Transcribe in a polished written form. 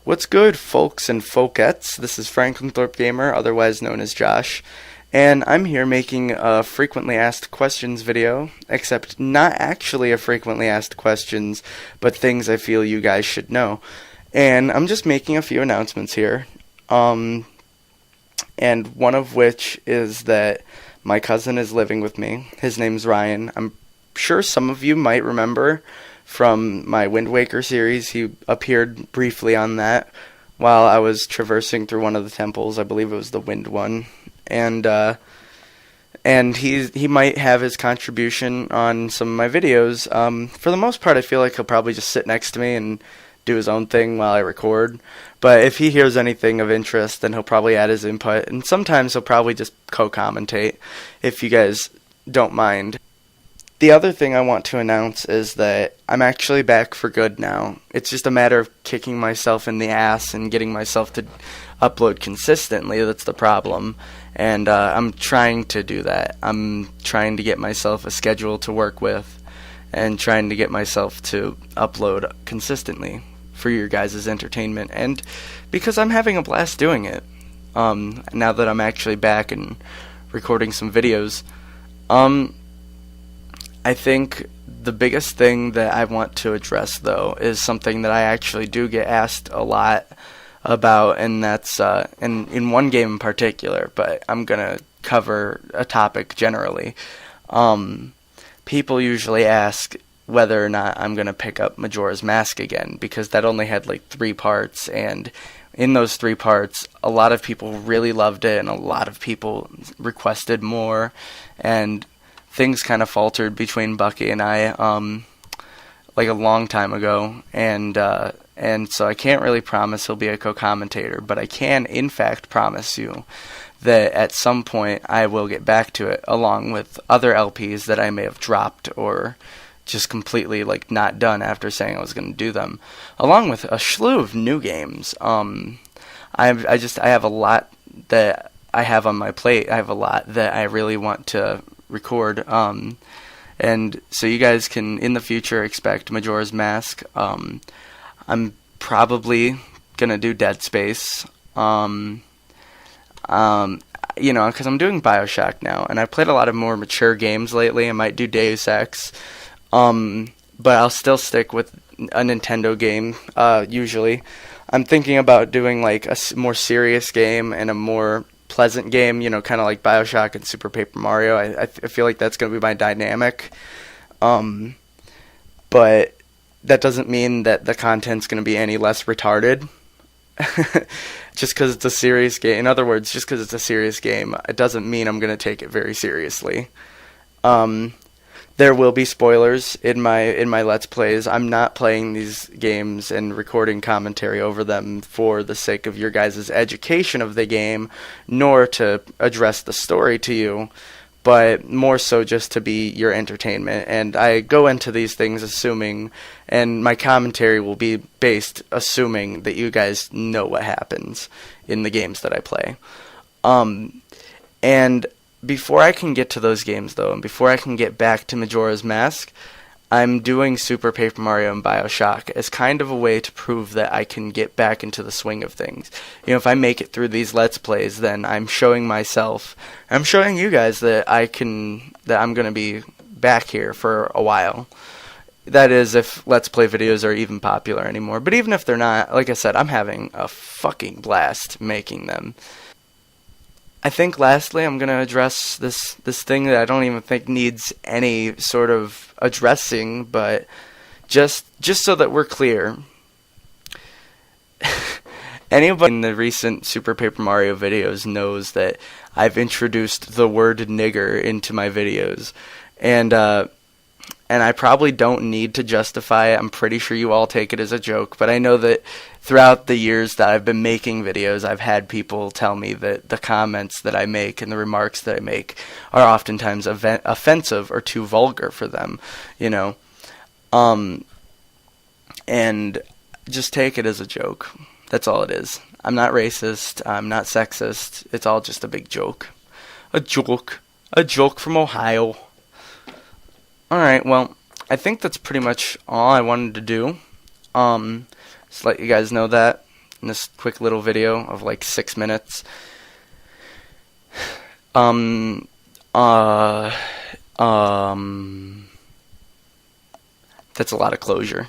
What's good, folks and folkettes? This is Franklinthorp Gamer, otherwise known as Josh, and I'm here making a frequently asked questions video, except not actually a frequently asked questions, but things I feel you guys should know. And I'm just making a few announcements here, and one of which is that my cousin is living with me. His name's Ryan. I'm sure some of you might remember from my Wind Waker series. He appeared briefly on that while I was traversing through one of the temples. I believe it was the Wind one. And he might have his contribution on some of my videos. For the most part, I feel like he'll probably just sit next to me and do his own thing while I record. But if he hears anything of interest, then he'll probably add his input. And sometimes he'll probably just co-commentate, if you guys don't mind. The other thing I want to announce is that I'm actually back for good now. It's just a matter of kicking myself in the ass and getting myself to upload consistently. That's the problem. And I'm trying to do that. I'm trying to get myself a schedule to work with and trying to get myself to upload consistently for your guys' entertainment. And because I'm having a blast doing it, now that I'm actually back and recording some videos, I think the biggest thing that I want to address, though, is something that I actually do get asked a lot about, and that's in one game in particular, but I'm going to cover a topic generally. People usually ask whether or not I'm going to pick up Majora's Mask again, because that only had like 3 parts, and in those 3 parts, a lot of people really loved it, and a lot of people requested more, and things kind of faltered between Bucky and I, like a long time ago, and so I can't really promise he'll be a co-commentator, but I can, in fact, promise you that at some point I will get back to it, along with other LPs that I may have dropped or just completely like not done after saying I was going to do them, along with a slew of new games. I have a lot that I have on my plate. I have a lot that I really want to record, and so you guys can in the future expect Majora's Mask. I'm probably gonna do Dead Space, because I'm doing BioShock now, and I've played a lot of more mature games lately. I might do Deus Ex, but I'll still stick with a Nintendo game. Usually, I'm thinking about doing like a more serious game and a more pleasant game, kind of like BioShock and Super Paper Mario. I feel like that's going to be my dynamic. But that doesn't mean that the content's going to be any less retarded. Just because it's a serious game. In other words, just because it's a serious game, it doesn't mean I'm going to take it very seriously. There will be spoilers in my Let's Plays. I'm not playing these games and recording commentary over them for the sake of your guys' education of the game, nor to address the story to you, but more so just to be your entertainment. And I go into these things assuming, and my commentary will be based assuming that you guys know what happens in the games that I play. And before I can get to those games, though, and before I can get back to Majora's Mask, I'm doing Super Paper Mario and BioShock as kind of a way to prove that I can get back into the swing of things. If I make it through these Let's Plays, then I'm showing myself, I'm showing you guys that I'm going to be back here for a while. That is, if Let's Play videos are even popular anymore. But even if they're not, like I said, I'm having a fucking blast making them. I think lastly I'm going to address this thing that I don't even think needs any sort of addressing, but just so that we're clear, anybody in the recent Super Paper Mario videos knows that I've introduced the word nigger into my videos, and I probably don't need to justify it. I'm pretty sure you all take it as a joke, but I know that throughout the years that I've been making videos, I've had people tell me that the comments that I make and the remarks that I make are oftentimes offensive or too vulgar for them, and just take it as a joke. That's all it is. I'm not racist. I'm not sexist. It's all just a big joke. A joke from Ohio. Alright, well, I think that's pretty much all I wanted to do. Just let you guys know that. in this quick little video of like 6 minutes. That's a lot of closure.